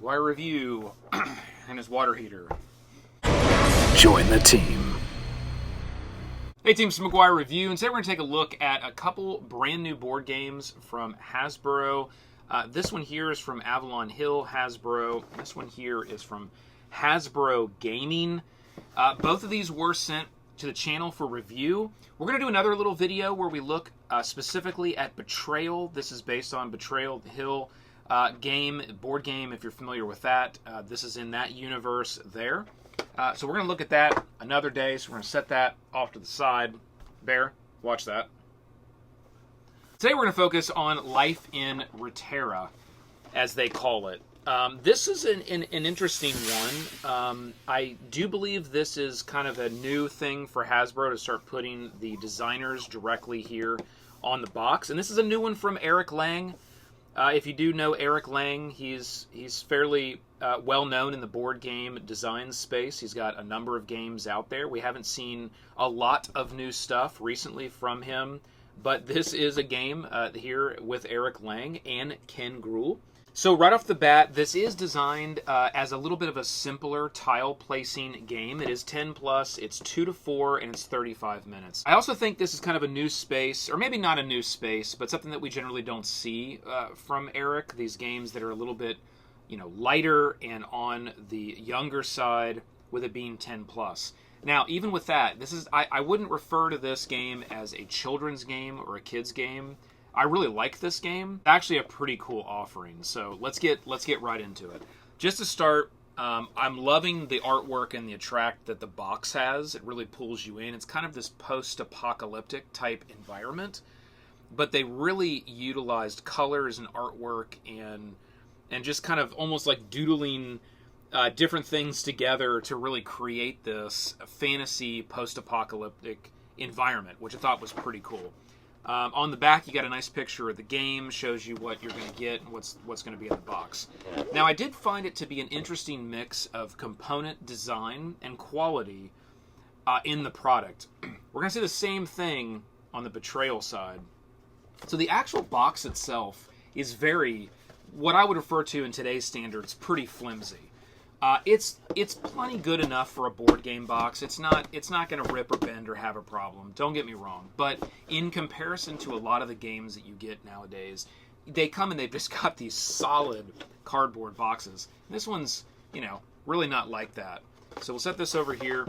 MCGuIRE review and his water heater. Join the team. Hey, theMCGuiRE review, and today we're going to take a look at a couple brand new board games from Hasbro. This one here is from Avalon Hill Hasbro. This one here is from Hasbro Gaming. Both of these were sent to the channel for review. We're going to do another little video where we look specifically at Betrayal. This is based on Betrayal Hill board game, if you're familiar with that. This is in that universe there. So we're going to look at that another day, so we're going to set that off to the side. Bear, watch that. Today we're going to focus on Life in Reterra, as they call it. This is an interesting one. I do believe this is kind of a new thing for Hasbro to start putting the designers directly here on the box. And this is a new one from Eric Lang. If you do know Eric Lang, he's fairly well known in the board game design space. He's got a number of games out there. We haven't seen a lot of new stuff recently from him, but this is a game here with Eric Lang and Ken Gruhl. So right off the bat, this is designed as a little bit of a simpler tile placing game. It is 10 plus, it's 2 to 4, and it's 35 minutes. I also think this is kind of a new space, or maybe not a new space, but something that we generally don't see from Eric. These games that are a little bit, lighter and on the younger side, with it being 10 plus. Now, even with that, I wouldn't refer to this game as a children's game or a kid's game. I really like this game. Actually a pretty cool offering. So let's get right into it. Just to start, I'm loving the artwork and the attract that the box has. It really pulls you in. It's kind of this post-apocalyptic type environment, but they really utilized colors and artwork and just kind of almost like doodling different things together to really create this fantasy post-apocalyptic environment, which I thought was pretty cool. On the back, you got a nice picture of the game, shows you what you're going to get and what's going to be in the box. Now, I did find it to be an interesting mix of component design and quality in the product. We're going to see the same thing on the Betrayal side. So the actual box itself is what I would refer to in today's standards, pretty flimsy. It's plenty good enough for a board game box. It's not going to rip or bend or have a problem. Don't get me wrong. But in comparison to a lot of the games that you get nowadays, they come and they've just got these solid cardboard boxes. And this one's, really not like that. So we'll set this over here.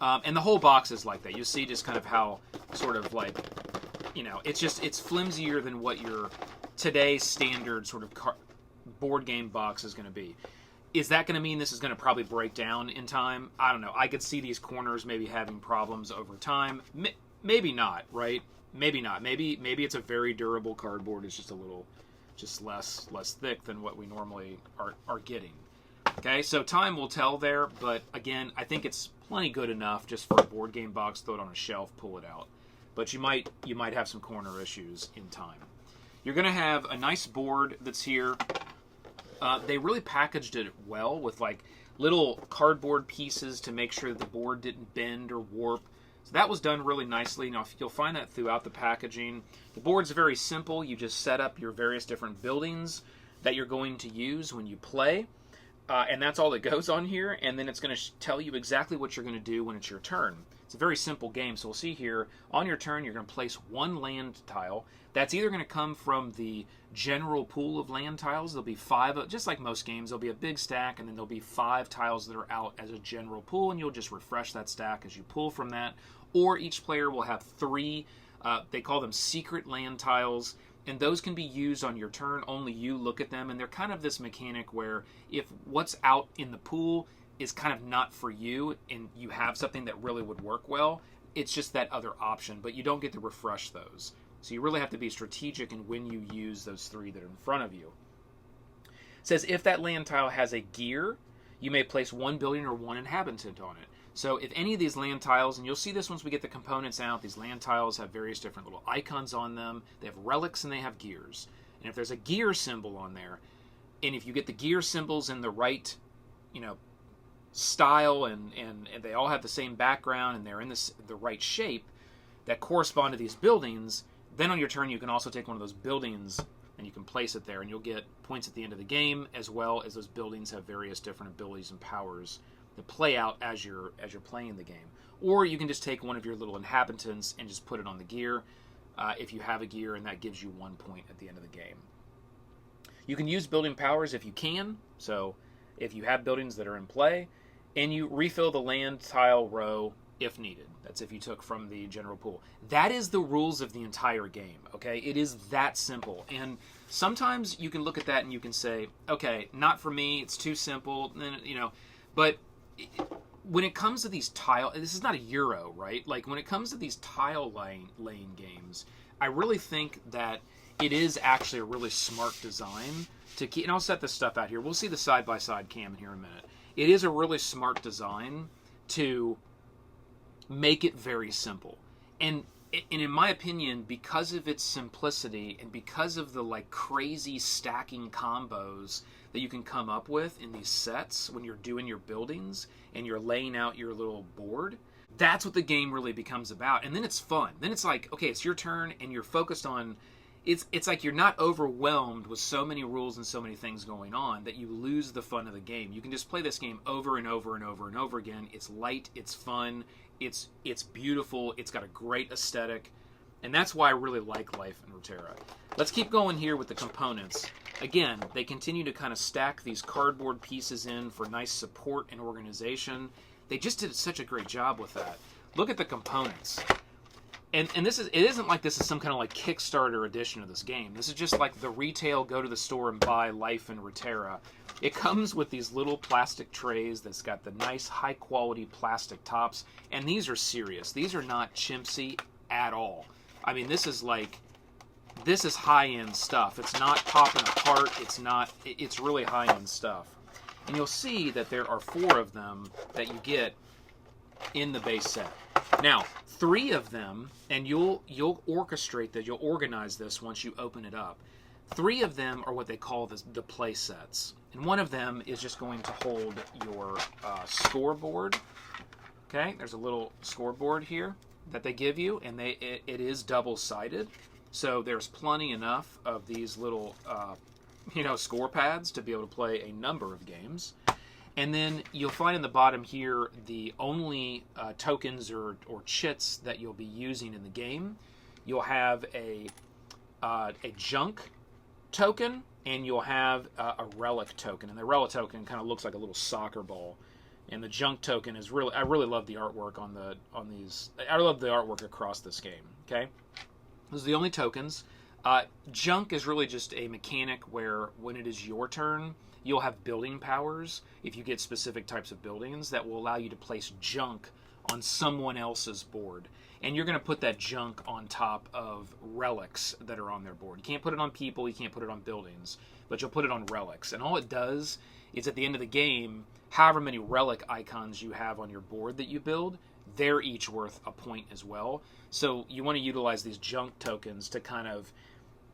And the whole box is like that. You see just kind of how sort of like, it's flimsier than what your today's standard sort of board game box is going to be. Is that going to mean this is going to probably break down in time? I don't know. I could see these corners maybe having problems over time. Maybe not, right? Maybe not. Maybe it's a very durable cardboard. It's just less thick than what we normally are getting. Okay, so time will tell there, but again, I think it's plenty good enough just for a board game box. Throw it on a shelf, pull it out. But you might have some corner issues in time. You're going to have a nice board that's here. They really packaged it well with like little cardboard pieces to make sure the board didn't bend or warp. So that was done really nicely. Now you'll find that throughout the packaging. The board's very simple. You just set up your various different buildings that you're going to use when you play. And that's all that goes on here. And then it's going to tell you exactly what you're going to do when it's your turn. It's a very simple game. So we'll see here, on your turn, you're going to place one land tile. That's either going to come from the general pool of land tiles. There'll be 5, just like most games, there'll be a big stack, and then there'll be 5 tiles that are out as a general pool, and you'll just refresh that stack as you pull from that. Or each player will have 3, they call them secret land tiles, and those can be used on your turn. Only you look at them, and they're kind of this mechanic where if what's out in the pool is kind of not for you, and you have something that really would work well, it's just that other option, but you don't get to refresh those. So you really have to be strategic in when you use those 3 that are in front of you. It says if that land tile has a gear, you may place 1 building or 1 inhabitant on it. So if any of these land tiles, and you'll see this once we get the components out, these land tiles have various different little icons on them. They have relics and they have gears. And if there's a gear symbol on there, and if you get the gear symbols in the right, style and they all have the same background and they're in the right shape that correspond to these buildings, then on your turn you can also take one of those buildings and you can place it there, and you'll get points at the end of the game, as well as those buildings have various different abilities and powers that play out as you're playing the game. Or you can just take one of your little inhabitants and just put it on the gear, if you have a gear, and that gives you 1 point at the end of the game. You can use building powers if you can, so if you have buildings that are in play, and you refill the land tile row if needed. That's if you took from the general pool. That is the rules of the entire game, okay? It is that simple. And sometimes you can look at that and you can say, okay, not for me, it's too simple, but when it comes to these tile, this is not a Euro, right? Like, when it comes to these tile laying games, I really think that it is actually a really smart design to keep, and I'll set this stuff out here. We'll see the side-by-side cam in here in a minute. It is a really smart design to make it very simple. And in my opinion, because of its simplicity and because of the like crazy stacking combos that you can come up with in these sets when you're doing your buildings and you're laying out your little board, that's what the game really becomes about. And then it's fun. Then it's like, okay, it's your turn and you're focused on, it's like you're not overwhelmed with so many rules and so many things going on that you lose the fun of the game. You can just play this game over and over and over and over again. It's light, it's fun, it's beautiful, it's got a great aesthetic, and that's why I really like Life in Reterra. Let's keep going here with the components. Again, they continue to kind of stack these cardboard pieces in for nice support and organization. They just did such a great job with that. Look at the components. And it isn't like this is some kind of like Kickstarter edition of this game. This is just like the retail, go to the store and buy Life in Reterra. It comes with these little plastic trays that's got the nice high quality plastic tops, and these are serious. These are not chintzy at all. I mean, this is high-end stuff. It's not popping apart. It's really high-end stuff. And you'll see that there are 4 of them that you get in the base set. Now, 3 of them, and you'll orchestrate that, you'll organize this once you open it up. 3 of them are what they call the play sets. And one of them is just going to hold your scoreboard. Okay, there's a little scoreboard here that they give you, and it is double-sided. So there's plenty enough of these little score pads to be able to play a number of games. And then you'll find in the bottom here the only tokens or chits that you'll be using in the game. You'll have a junk token, and you'll have a relic token. And the relic token kind of looks like a little soccer ball. And the junk token is really, I really love the artwork on these. I love the artwork across this game. Okay, those are the only tokens. Junk is really just a mechanic where when it is your turn, you'll have building powers if you get specific types of buildings that will allow you to place junk on someone else's board. And you're going to put that junk on top of relics that are on their board. You can't put it on people, you can't put it on buildings, but you'll put it on relics. And all it does is at the end of the game, however many relic icons you have on your board that you build, they're each worth a point as well. So you want to utilize these junk tokens to kind of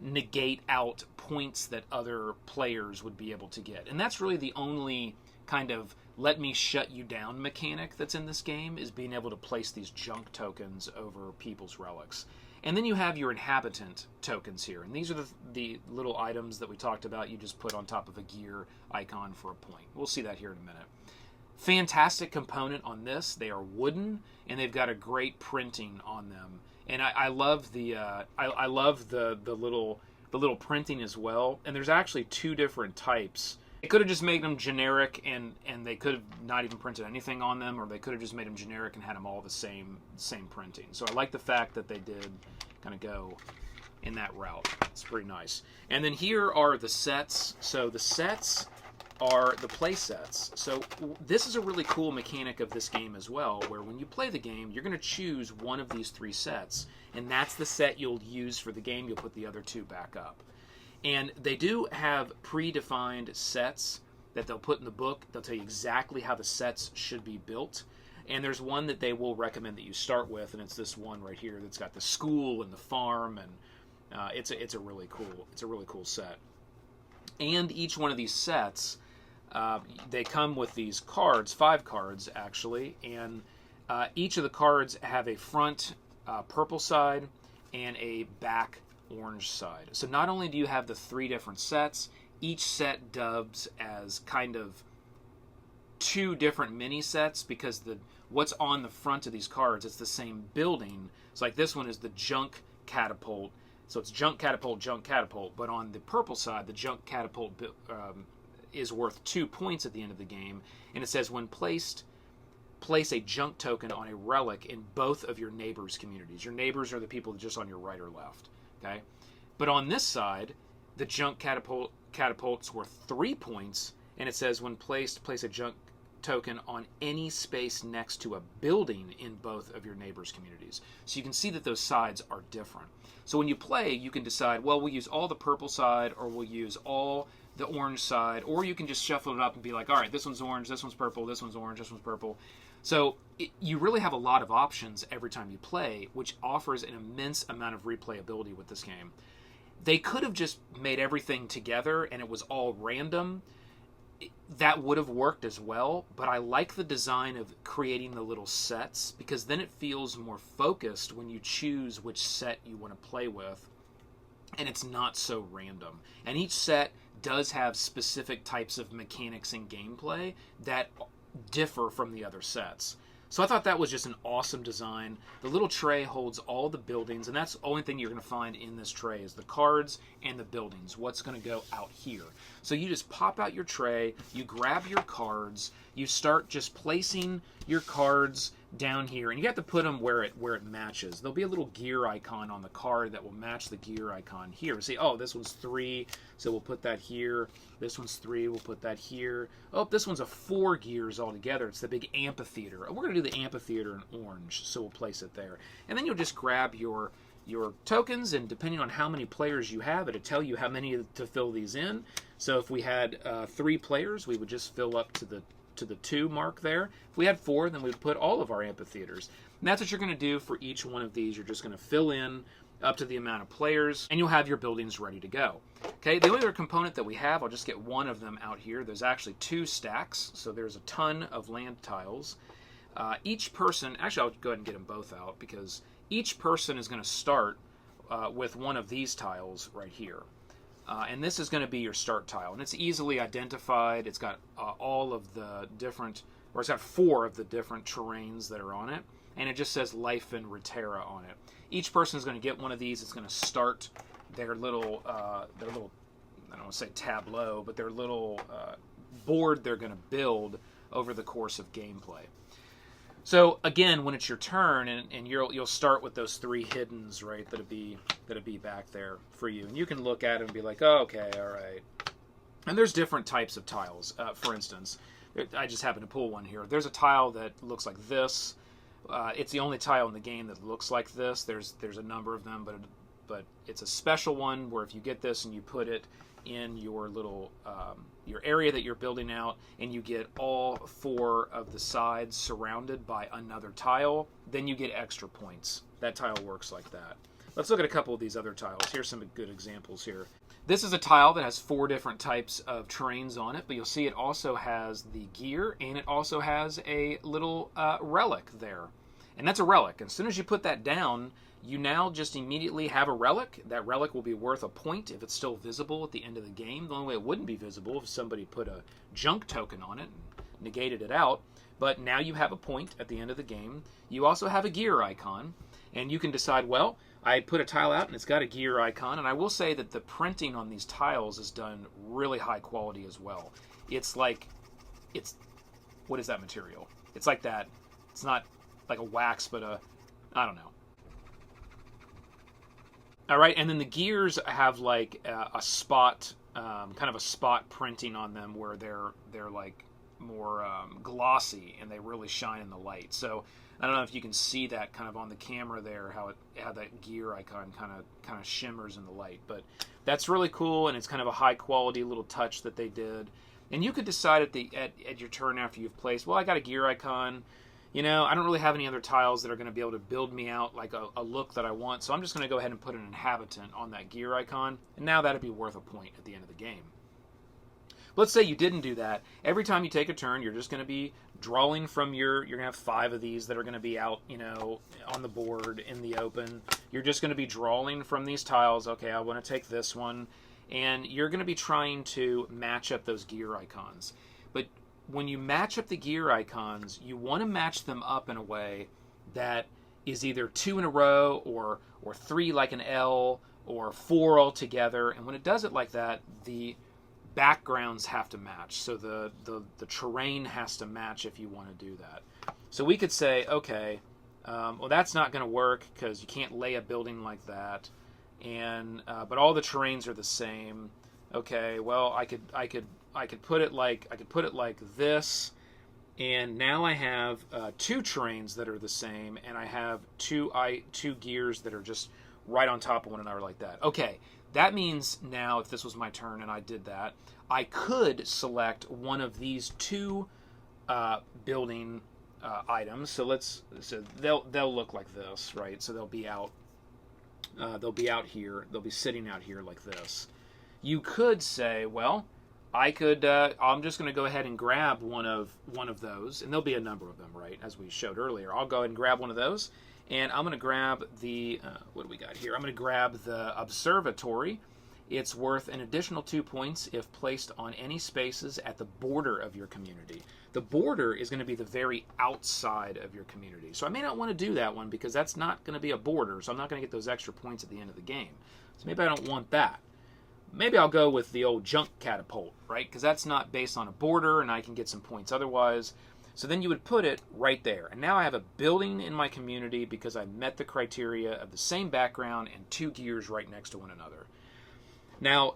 negate out points that other players would be able to get. And that's really the only kind of let me shut you down mechanic that's in this game, is being able to place these junk tokens over people's relics. And then you have your inhabitant tokens here. And these are the little items that we talked about. You just put on top of a gear icon for a point. We'll see that here in a minute. Fantastic component on this. They are wooden, and they've got a great printing on them. And I love the little printing as well. And there's actually 2 different types. They could have just made them generic, and they could have not even printed anything on them, or they could have just made them generic and had them all the same printing. So I like the fact that they did kind of go in that route. It's pretty nice. And then here are the sets. So the sets are the play sets. So this is a really cool mechanic of this game as well, where when you play the game, you're going to choose one of these 3 sets, and that's the set you'll use for the game. You'll put the other 2 back up. And they do have predefined sets that they'll put in the book. They'll tell you exactly how the sets should be built. And there's one that they will recommend that you start with, and it's this one right here that's got the school and the farm, and it's a really cool set. And each one of these sets, they come with these cards, 5 cards actually, and each of the cards have a front purple side and a back orange side. So not only do you have the 3 different sets, each set dubs as kind of 2 different mini sets, because what's on the front of these cards, it's the same building. It's like this one is the junk catapult. So it's junk catapult, but on the purple side, the junk catapult is worth 2 points at the end of the game. And it says, when place a junk token on a relic in both of your neighbors' communities. Your neighbors are the people just on your right or left. Okay, but on this side, the junk catapult's worth 3 points, and it says, when place a junk token on any space next to a building in both of your neighbors' communities. So you can see that those sides are different. So when you play, you can decide, well, we'll use all the purple side, or we'll use all the orange side, or you can just shuffle it up and be like, all right, this one's orange, this one's purple, this one's orange, this one's purple. So you really have a lot of options every time you play, which offers an immense amount of replayability with this game. They could have just made everything together and it was all random. That would have worked as well, but I like the design of creating the little sets, because then it feels more focused when you choose which set you want to play with, and it's not so random. And each set does have specific types of mechanics and gameplay that differ from the other sets. So I thought that was just an awesome design. The little tray holds all the buildings, and that's the only thing you're going to find in this tray is the cards and the buildings, what's going to go out here. So you just pop out your tray, you grab your cards, you start just placing your cards down here, and you have to put them where it matches. There'll be a little gear icon on the card that will match the gear icon here. See, oh, this one's 3, so we'll put that here. This one's 3, we'll put that here. Oh, this one's a 4 gears altogether. It's the big amphitheater. We're going to do the amphitheater in orange, so we'll place it there. And then you'll just grab your tokens, and depending on how many players you have, it'll tell you how many to fill these in. So if we had 3 players, we would just fill up to the 2 mark there. If we had 4, then we'd put all of our amphitheaters. And that's what you're going to do for each one of these. You're just going to fill in up to the amount of players, and you'll have your buildings ready to go. Okay, the only other component that we have, I'll just get one of them out here. There's actually 2 stacks, so there's a ton of land tiles. Each person, actually I'll go ahead and get them both out, because each person is going to start with one of these tiles right here. And this is going to be your start tile, and it's easily identified. It's got all of the different, or it's got 4 of the different terrains that are on it, and it just says Life In Reterra on it. Each person is going to get one of these. It's going to start their little, I don't want to say tableau, but their little board they're going to build over the course of gameplay. So again, when it's your turn, and you'll start with those 3 hiddens, right, that'll be back there for you, and you can look at it and be like, oh, okay, all right. And there's different types of tiles. For instance, I just happened to pull one here. There's a tile that looks like this. It's the only tile in the game that looks like this. There's a number of them, but it's a special one where if you get this and you put it in your little your area that you're building out, and you get all 4 of the sides surrounded by another tile, then you get extra points. That tile works like that. Let's look at a couple of these other tiles. Here's some good examples here. This is a tile that has 4 different types of terrains on it, but you'll see it also has the gear, and it also has a little relic there. And that's a relic. As soon as you put that down, you now just immediately have a relic. That relic will be worth a point if it's still visible at the end of the game. The only way it wouldn't be visible if somebody put a junk token on it and negated it out. But now you have a point at the end of the game. You also have a gear icon, and you can decide, well, I put a tile out and it's got a gear icon, and I will say that the printing on these tiles is done really high quality as well. It's like, what is that material? It's like that, it's not like a wax, but I don't know. All right, and then the gears have like a spot, kind of a spot printing on them where they're like more glossy and they really shine in the light. So I don't know if you can see that kind of on the camera there, how that gear icon kind of shimmers in the light. But that's really cool, and it's kind of a high quality little touch that they did. And you could decide at your turn after you've placed, well, I got a gear icon. You know, I don't really have any other tiles that are going to be able to build me out like a look that I want, so I'm just going to go ahead and put an inhabitant on that gear icon, and now that'd be worth a point at the end of the game. let's say you didn't do that. Every time you take a turn, you're just going to be drawing from you're going to have 5 of these that are going to be out, on the board in the open. You're just going to be drawing from these tiles. Okay, I want to take this one. And you're going to be trying to match up those gear icons. But when you match up the gear icons, you want to match them up in a way that is either 2 in a row or 3 like an L or 4 all together. And when it does it like that, the backgrounds have to match. So the terrain has to match if you want to do that. So we could say, okay, well, that's not going to work because you can't lay a building like that. And but all the terrains are the same. Okay, well, I could put it like this, and now I have 2 terrains that are the same, and I have two gears that are just right on top of one another like that. Okay, that means now if this was my turn and I did that, I could select one of these 2 building items. So they'll look like this, right? So they'll be out. They'll be out here. They'll be sitting out here like this. You could say, well, I'm just going to go ahead and grab one of those, and there'll be a number of them, right? As we showed earlier, I'll go ahead and grab one of those, and I'm going to grab the what do we got here? I'm going to grab the observatory. It's worth an additional 2 points if placed on any spaces at the border of your community. The border is going to be the very outside of your community. So I may not want to do that one because that's not going to be a border, so I'm not going to get those extra points at the end of the game. So maybe I don't want that. Maybe I'll go with the old junk catapult, right? Because that's not based on a border and I can get some points otherwise. So then you would put it right there. And now I have a building in my community because I met the criteria of the same background and 2 gears right next to one another. Now,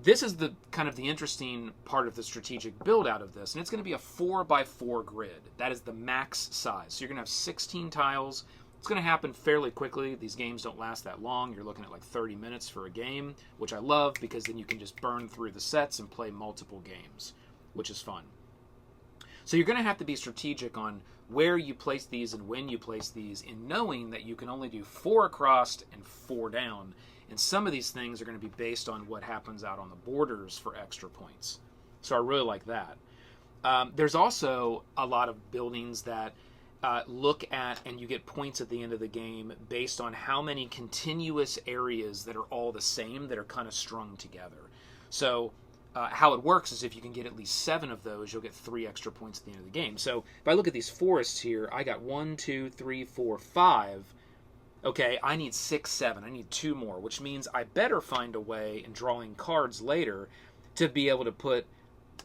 this is the kind of the interesting part of the strategic build out of this, and it's going to be a 4x4 grid. That is the max size. So you're going to have 16 tiles. It's going to happen fairly quickly. These games don't last that long. You're looking at like 30 minutes for a game, which I love because then you can just burn through the sets and play multiple games, which is fun. So you're going to have to be strategic on where you place these and when you place these, in knowing that you can only do 4 across and 4 down. And some of these things are going to be based on what happens out on the borders for extra points. So I really like that. There's also a lot of buildings that look at, and you get points at the end of the game based on how many continuous areas that are all the same that are kind of strung together. So how it works is if you can get at least 7 of those, you'll get 3 extra points at the end of the game. So if I look at these forests here, I got 1, 2, 3, 4, 5. Okay, I need 6, 7. I need 2 more, which means I better find a way in drawing cards later to be able to put,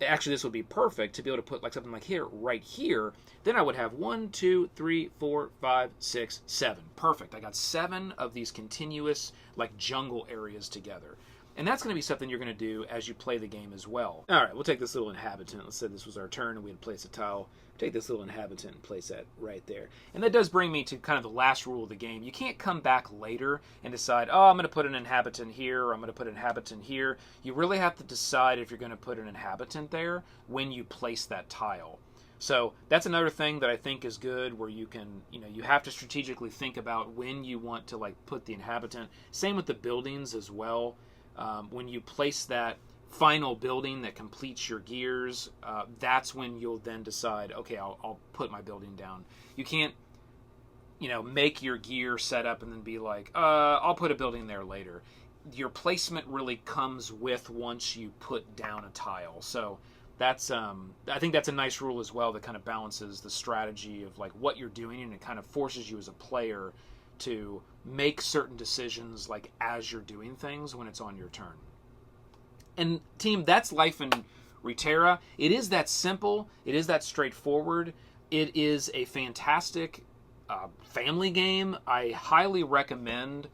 actually this would be perfect, to be able to put like something like here, right here. Then I would have 1, 2, 3, 4, 5, 6, 7. Perfect. I got 7 of these continuous like jungle areas together. And that's going to be something you're going to do as you play the game as well. All right, we'll take this little inhabitant. Let's say this was our turn and we had placed a tile. Take this little inhabitant and place that right there. And that does bring me to kind of the last rule of the game. You can't come back later and decide, oh, I'm going to put an inhabitant here, or I'm going to put an inhabitant here. You really have to decide if you're going to put an inhabitant there when you place that tile. So that's another thing that I think is good, where you can, you have to strategically think about when you want to like put the inhabitant. Same with the buildings as well. When you place that final building that completes your gears, that's when you'll then decide, okay, I'll put my building down. You can't, make your gear set up and then be like, I'll put a building there later. Your placement really comes with once you put down a tile. So that's, I think that's a nice rule as well that kind of balances the strategy of like what you're doing, and it kind of forces you as a player to make certain decisions like as you're doing things when it's on your turn. And team, that's Life in Reterra. It is that simple. It is that straightforward. It is a fantastic family game. I highly recommend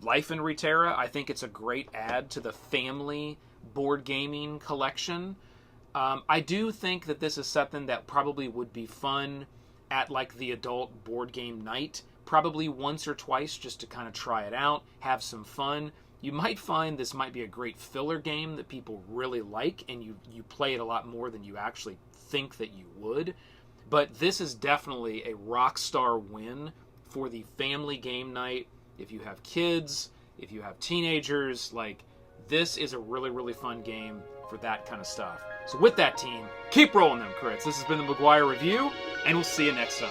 Life in Reterra. I think it's a great add to the family board gaming collection. I do think that this is something that probably would be fun at like the adult board game night, probably once or twice, just to kind of try it out, have some fun. You might find this might be a great filler game that people really like, and you play it a lot more than you actually think that you would. But this is definitely a rock star win for the family game night. If you have kids, if you have teenagers, like, this is a really, really fun game for that kind of stuff. So with that, team, keep rolling them crits. This has been the McGuire Review, and we'll see you next time.